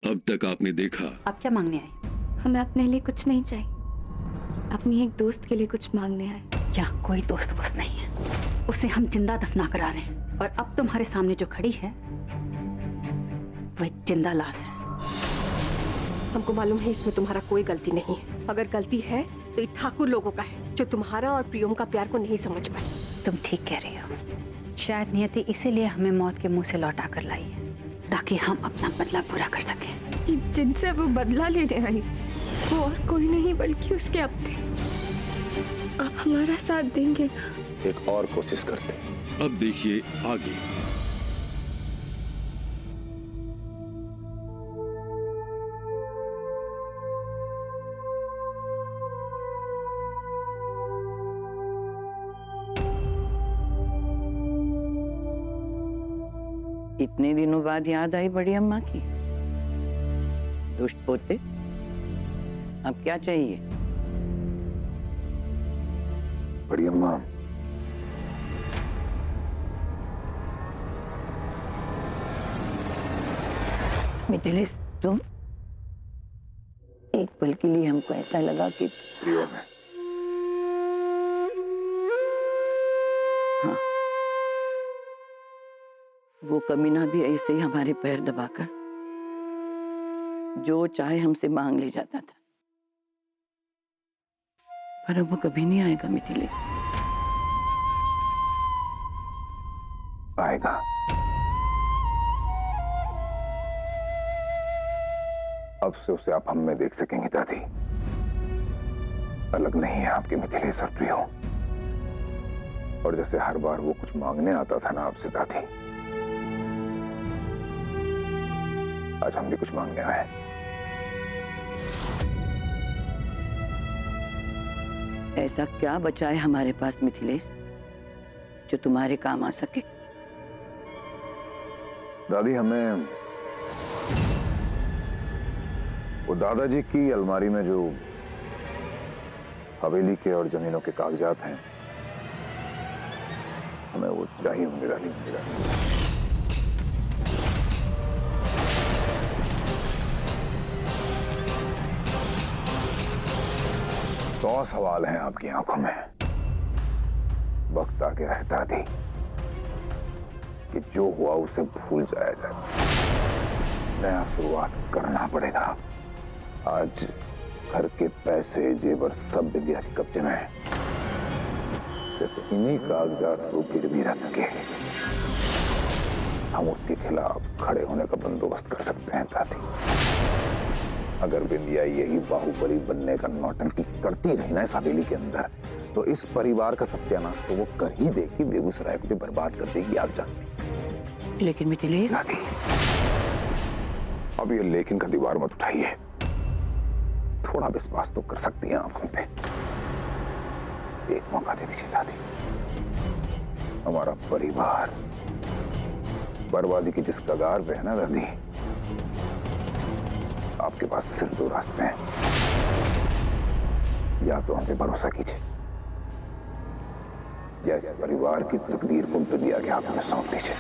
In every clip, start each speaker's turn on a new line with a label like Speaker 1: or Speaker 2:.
Speaker 1: अब तक आपने देखा।
Speaker 2: आप क्या मांगने आए?
Speaker 3: हमें अपने लिए कुछ नहीं चाहिए, अपनी एक दोस्त के लिए कुछ मांगने आए।
Speaker 2: यहाँ कोई दोस्त वोस्त नहीं है, उसे हम जिंदा दफना कर आ रहे हैं। और अब तुम्हारे सामने जो खड़ी है वो एक जिंदा लाश है।
Speaker 4: हमको मालूम है इसमें तुम्हारा कोई गलती नहीं है। अगर गलती है तो ये ठाकुर लोगों का है, जो तुम्हारा और प्रियम का प्यार को नहीं समझ पाए।
Speaker 2: तुम ठीक कह रही हो। शायद नियति इसीलिए हमें मौत के मुंह से लौटा कर लाई है, ताकि हम अपना बदला पूरा कर सकें।
Speaker 3: जिनसे वो बदला लेने आई वो और कोई नहीं बल्कि उसके अपने। आप हमारा साथ देंगे ना?
Speaker 5: एक और कोशिश करते हैं।
Speaker 1: अब देखिए आगे।
Speaker 6: इतने दिनों बाद याद आई बड़ी अम्मा की। दुष्ट पोते, अब क्या चाहिए?
Speaker 5: बड़ी अम्मा,
Speaker 6: मिथिलेश, तुम एक पल के लिए हमको ऐसा लगा कि
Speaker 5: प्रियो में
Speaker 6: हाँ, वो कमीना भी ऐसे ही हमारे पैर दबाकर जो चाहे हमसे मांग ले जाता था, पर अब वो कभी नहीं आएगा मिथिलेश।
Speaker 5: आएगा। अब से उसे आप हम में देख सकेंगे दादी। अलग नहीं है आपके मिथिलेश और प्रियो। और जैसे हर बार वो कुछ मांगने आता था ना आपसे दादी, आज हम भी कुछ मांगने आए।
Speaker 6: ऐसा क्या बचा है हमारे पास मिथिलेश जो तुम्हारे काम आ सके?
Speaker 5: दादी, हमें वो दादाजी की अलमारी में जो हवेली के और जमीनों के कागजात हैं, हमें वो चाहिए होंगे दादी। 100 सवाल हैं आपकी आंखों में। वक्त आ गया है दादी कि जो हुआ उसे भूल जाया जाए। नया शुरुआत करना पड़ेगा। आज घर के पैसे, जेवर सब विद्या के कब्जे में है। सिर्फ इन्हीं कागजात को गिरवी रख के हम उसके खिलाफ खड़े होने का बंदोबस्त कर सकते हैं दादी। अगर बिंदिया यही बाहुबली बनने का नौटंकी करती रही ना इस हवेली के अंदर, तो इस परिवार का सत्यानाश तो वो कर ही देगी, बेगूसराय को भी बर्बाद कर देगी, आप जानते।
Speaker 6: लेकिन मिथिलेश
Speaker 5: दादी, अब ये लेकिन का दीवार मत उठाइए। थोड़ा विश्वास तो कर सकती हैं आप हम पे। एक मौका दे दीजिए दादी। हमारा परिवार बर्बादी की जिस कगार पे है ना दादी, आपके पास सिर्फ 2 रास्ते हैं। या तो हम पे भरोसा कीजिए, या इस परिवार की तकदीर को दिया गया हाथों में सौंप दीजिए।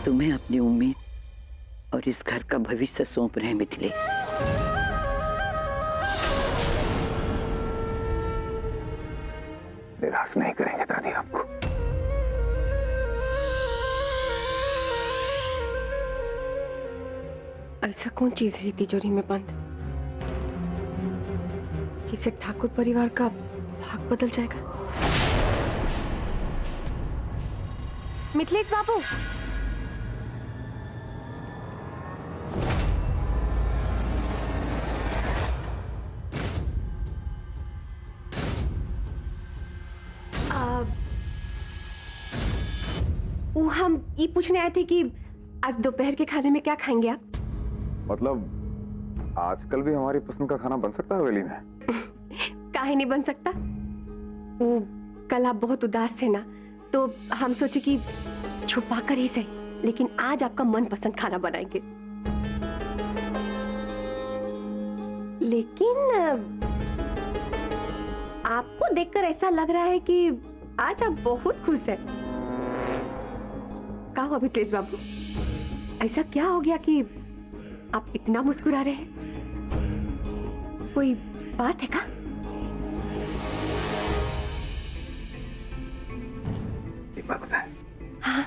Speaker 6: तुम्हें अपनी उम्मीद और इस घर का भविष्य सौंप रहे हैं मिथिलेश।
Speaker 5: निराश नहीं करेंगे दादी आपको।
Speaker 4: ऐसा कौन चीज है तिजोरी में बंद जिससे ठाकुर परिवार का भाग बदल जाएगा? मिथिलेश बाबू, हम ये पूछने आए थे कि आज दोपहर के खाने में क्या खाएंगे आप?
Speaker 5: मतलब आजकल भी हमारी पसंद का खाना बन सकता है हवेली में?
Speaker 4: काहे नहीं बन सकता? वो कल आप बहुत उदास थे ना, तो हम सोचे कि छुपा कर ही सही, लेकिन आज आपका मनपसंद खाना बनाएंगे। लेकिन आपको देखकर ऐसा लग रहा है कि आज आप बहुत खुश हैं। क्या हुआ मिथिलेश बाबू, ऐसा क्या हो गया कि आप इतना मुस्कुरा रहे हैं? कोई बात है क्या?
Speaker 5: एक बात बताएं।
Speaker 4: हाँ,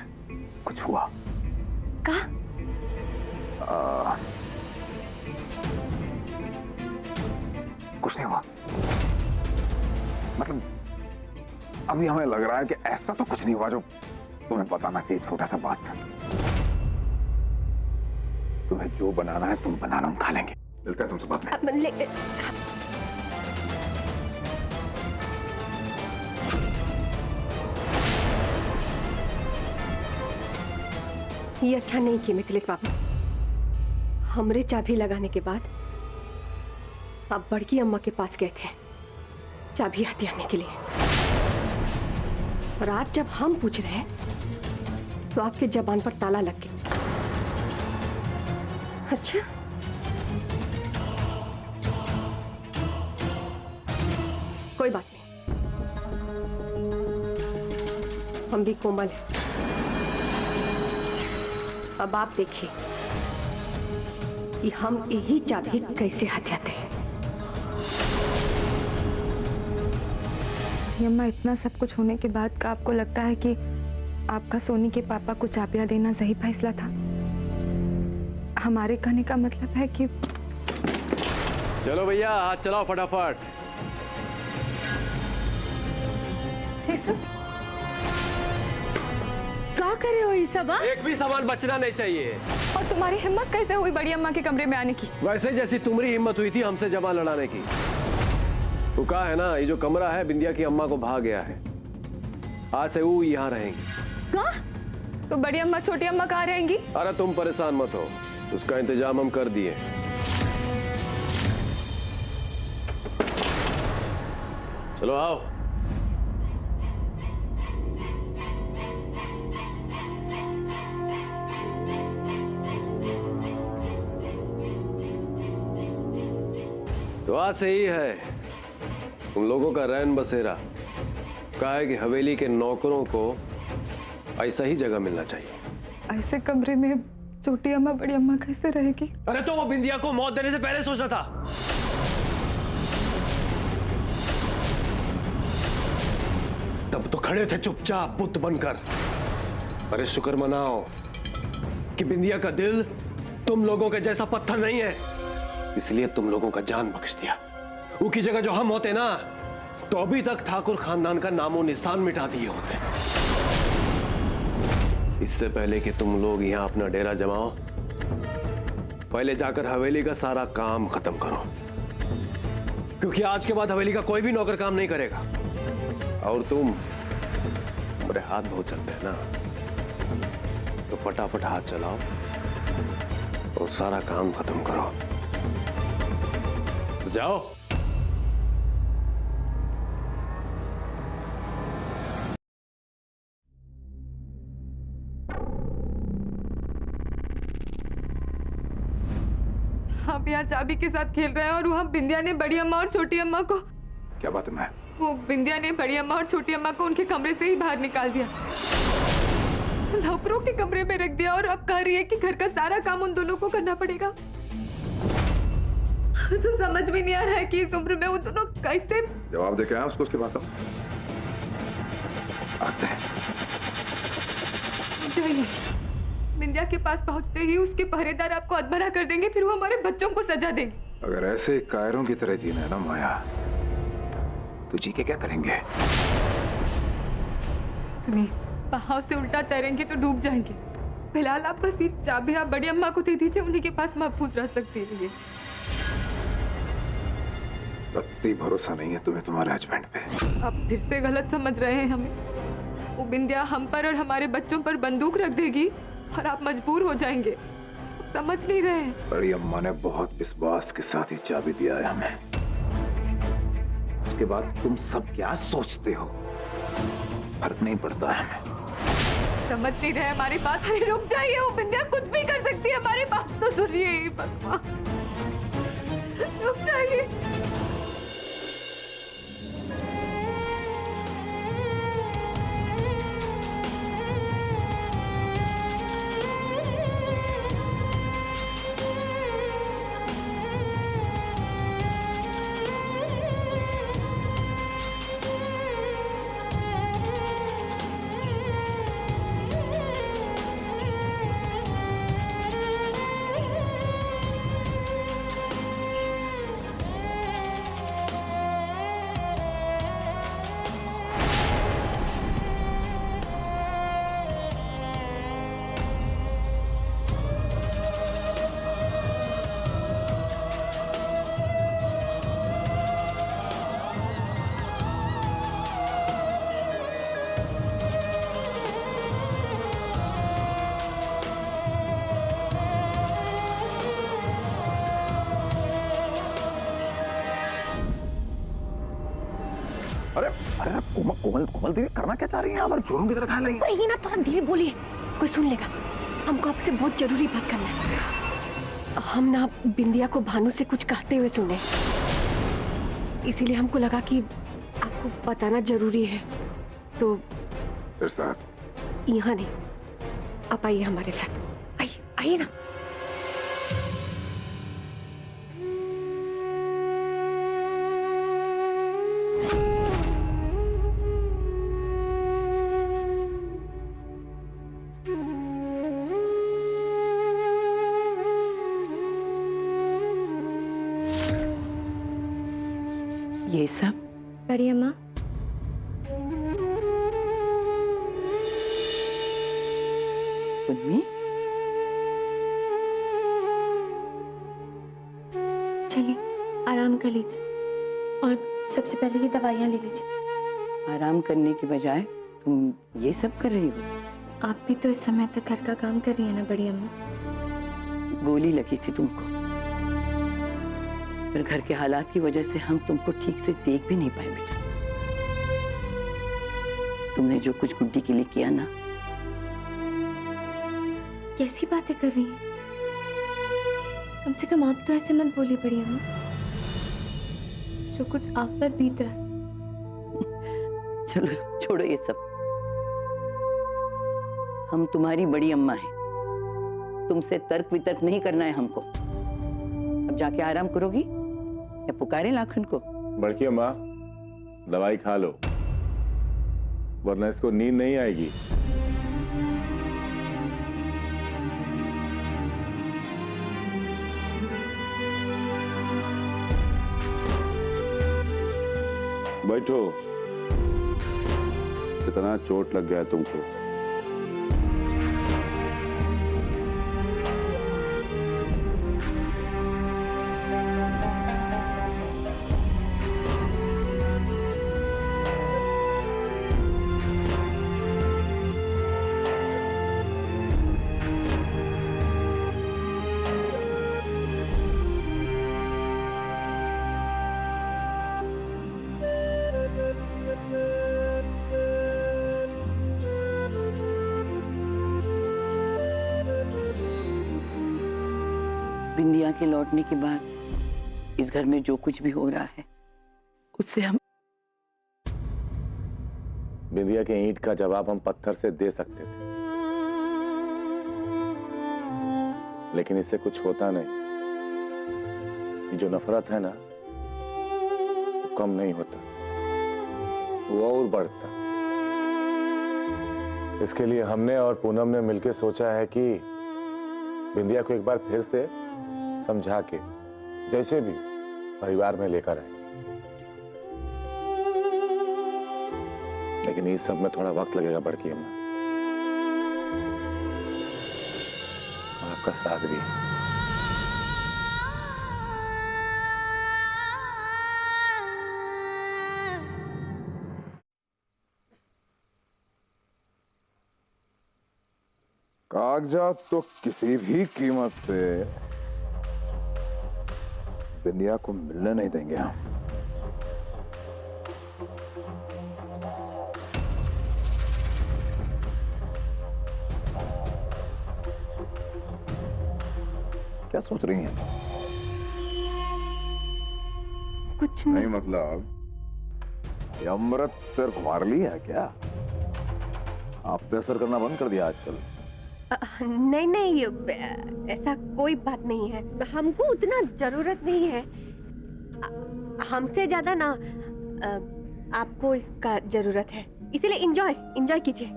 Speaker 5: कुछ हुआ?
Speaker 4: क्या?
Speaker 5: कुछ नहीं हुआ। मतलब अभी हमें लग रहा है कि ऐसा तो कुछ नहीं हुआ जो तुम्हें बताना चाहिए। छोटा सा बात था। तुम्हें जो बनाना है तुम बनाना, हम खा लेंगे। मिलता है तुमसे बाद में।
Speaker 4: ये अच्छा नहीं किया मिथिलेश बाबू। हमरे चाबी लगाने के बाद आप बड़की अम्मा के पास गए थे चाबी हथियाने के लिए, और आज जब हम पूछ रहे हैं तो आपके जबान पर ताला लग गया। अच्छा, कोई बात नहीं, हम भी कोमल हैं। अब आप देखिए कि हम यही चाबी कैसे हथियाते हैं।
Speaker 3: अम्मा, इतना सब कुछ होने के बाद का आपको लगता है कि आपका सोनी के पापा को चाबियां देना सही फैसला था? हमारे कहने का मतलब है कि
Speaker 7: चलो भैया, हाथ चलाओ फटाफट।
Speaker 2: क्या कर रहे हो ये सब?
Speaker 7: एक भी सामान बचना नहीं चाहिए।
Speaker 3: और तुम्हारी हिम्मत कैसे हुई बड़ी अम्मा के कमरे में आने की?
Speaker 7: वैसे जैसी तुम्हारी हिम्मत हुई थी हमसे जमा लड़ाने की। तो कहा है ना, ये जो कमरा है बिंदिया की अम्मा को भाग गया है। आज से वो यहाँ रहेंगी।
Speaker 3: कहाँ? तो बड़ी अम्मा छोटी अम्मा कहाँ रहेंगी?
Speaker 7: अरे तुम परेशान मत हो, उसका इंतजाम हम कर दिए। चलो आओ। तो आज से ही है तुम लोगों का रैन बसेरा। कहा है कि हवेली के नौकरों को ऐसा ही जगह मिलना चाहिए।
Speaker 3: ऐसे कमरे में छोटी अम्मा बड़ी अम्मा कैसे रहेगी?
Speaker 7: अरे तो वो बिंदिया को मौत देने से पहले सोचना था। तब तो खड़े थे चुपचाप बुत बनकर। अरे शुक्र मनाओ कि बिंदिया का दिल तुम लोगों के जैसा पत्थर नहीं है, इसलिए तुम लोगों का जान बख्श दिया। उसकी जगह जो हम होते ना, तो अभी तक ठाकुर खानदान का नामो निशान मिटा दिए होते। इससे पहले कि तुम लोग यहाँ अपना डेरा जमाओ, पहले जाकर हवेली का सारा काम खत्म करो, क्योंकि आज के बाद हवेली का कोई भी नौकर काम नहीं करेगा। और तुम बड़े हाथ बहुत चलते हैं ना, तो फटाफट हाथ चलाओ और सारा काम खत्म करो। तो जाओ।
Speaker 3: आप यहाँ चाबी के साथ खेल रहे हैं और वहाँ बिंदिया ने बड़ी अम्मा और छोटी अम्मा को,
Speaker 5: क्या बात है? मैं
Speaker 3: वो बिंदिया ने बड़ी अम्मा और छोटी अम्मा को उनके कमरे से ही बाहर निकाल दिया, नौकरों के कमरे में रख दिया, और अब कह रही है कि घर का सारा काम उन दोनों को करना पड़ेगा। तो समझ में नहीं आ रहा है कि इस उम्र में वो दोनों कैसे।
Speaker 5: जवाब देके आया उसको, उसके पास आते हैं।
Speaker 3: जाइए, बिंदिया के पास पहुंचते ही उसके पहरेदार आपको अधमरा कर देंगे, फिर वो हमारे बच्चों को सजा देंगे।
Speaker 5: अगर ऐसे कायरों की तरह जीना है ना माया, तो जी के क्या करेंगे?
Speaker 3: सुनिए, बहाव से उल्टा तैरेंगे तो डूब जाएंगे। फिलहाल आप बस ये चाबी आप बड़ी अम्मा को दे दीजिए, उन्हीं के पास महफूज रह सकती है।
Speaker 5: रत्ती भरोसा नहीं है तुम्हें तुम्हारे हस्बैंड पे।
Speaker 3: आप फिर से गलत समझ रहे हैं हमें। वो बिंदिया हम पर और हमारे बच्चों पर बंदूक रख देगी और आप मजबूर हो जाएंगे। समझ नहीं रहे हैं।
Speaker 5: बड़ी अम्मा ने बहुत विश्वास के साथ ये चाबी दिया है हमें। उसके बाद तुम सब क्या सोचते हो, फर्क नहीं पड़ता है हमें।
Speaker 3: समझ नहीं रहे हमारी बात। अरे रुक जाइए, वो बिंदिया कुछ भी कर सकती है, हमारी बात तो सुनिए भगवान। रुक जाइए।
Speaker 5: अरे अरे कोमल कोमल कोमल दीदी करना क्या चाह रही हैं आप? चोरों की तरह खा रही हैं।
Speaker 4: ये ना थोड़ा धीरे बोलिए, कोई सुन लेगा। हमको आपसे बहुत जरूरी बात करना है। हम ना बिंदिया को भानु से कुछ कहते हुए सुने, इसीलिए हमको लगा कि आपको बताना जरूरी है। तो
Speaker 5: फिर साथ
Speaker 4: यहाँ नहीं, आप आइए हमारे साथ। आइए आइए ना।
Speaker 6: ये सब
Speaker 3: बड़ी अम्मा,
Speaker 6: उन्मी,
Speaker 8: चलिए आराम कर लीजिए और सबसे पहले ये दवाइयाँ ले लीजिए।
Speaker 6: आराम करने की बजाय तुम ये सब कर रही हो।
Speaker 8: आप भी तो इस समय तक घर का काम कर रही है ना बड़ी अम्मा।
Speaker 6: गोली लगी थी तुमको, फिर घर के हालात की वजह से हम तुमको ठीक से देख भी नहीं पाए बेटा। तुमने जो कुछ गुड्डी के लिए किया ना।
Speaker 8: कैसी बातें कर रही हैं? कम से कम आप तो ऐसे मत बोलिए बड़ी अम्मा। जो कुछ आप पर बीत रहा है।
Speaker 6: चलो छोड़ो ये सब। हम तुम्हारी बड़ी अम्मा हैं, तुमसे तर्क वितर्क नहीं करना है हमको। अब जाके आराम करोगी या पुकारें लाखन को?
Speaker 9: बड़की अम्मा दवाई खा लो, वरना इसको नींद नहीं आएगी।
Speaker 1: बैठो। कितना चोट लग गया तुमको?
Speaker 6: बिंदिया के लौटने के बाद इस घर में जो कुछ भी हो रहा है उससे हम
Speaker 9: बिंदिया के ईंट का जवाब हम पत्थर से दे सकते थे, लेकिन इससे कुछ होता नहीं। ये जो नफरत है ना, वो कम नहीं होता, वो और बढ़ता। इसके लिए हमने और पूनम ने मिलकर सोचा है कि बिंदिया को एक बार फिर से समझा के जैसे भी परिवार में लेकर आए। लेकिन इस सब में थोड़ा वक्त लगेगा बड़की अम्मा, आपका साथ भी।
Speaker 5: कागजात तो किसी भी कीमत पे बिंदिया को मिलने नहीं देंगे हम। क्या सोच रही हैं?
Speaker 8: कुछ
Speaker 5: नहीं मतलब ये अमृत सिर्फ हमारे लिए है क्या? आप पे असर करना बंद कर दिया आजकल?
Speaker 4: नहीं नहीं, ऐसा कोई बात नहीं है। हमको उतना जरूरत नहीं है। हमसे ज्यादा ना आपको इसका जरूरत है, इसीलिए एंजॉय कीजिए।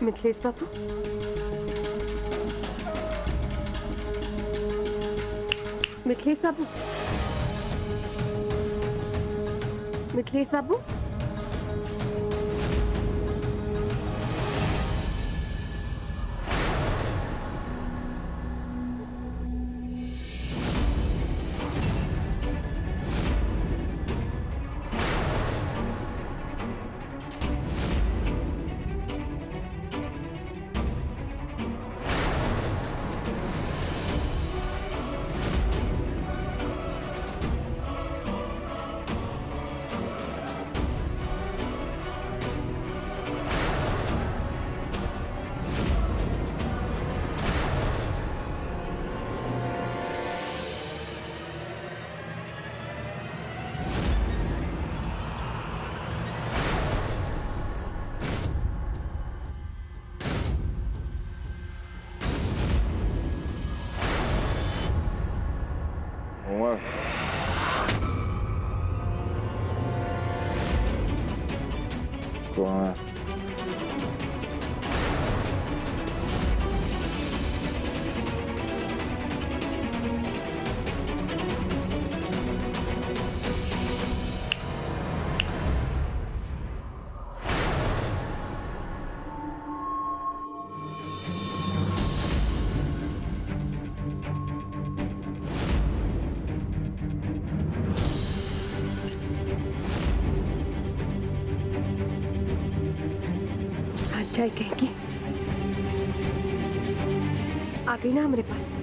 Speaker 4: मिथिलेश बाबू, मिथिलेश बाबू, मिथिलेश बाबू,
Speaker 5: उमर, कौन है? जाए कहेंगी। आ गई ना हमारे पास।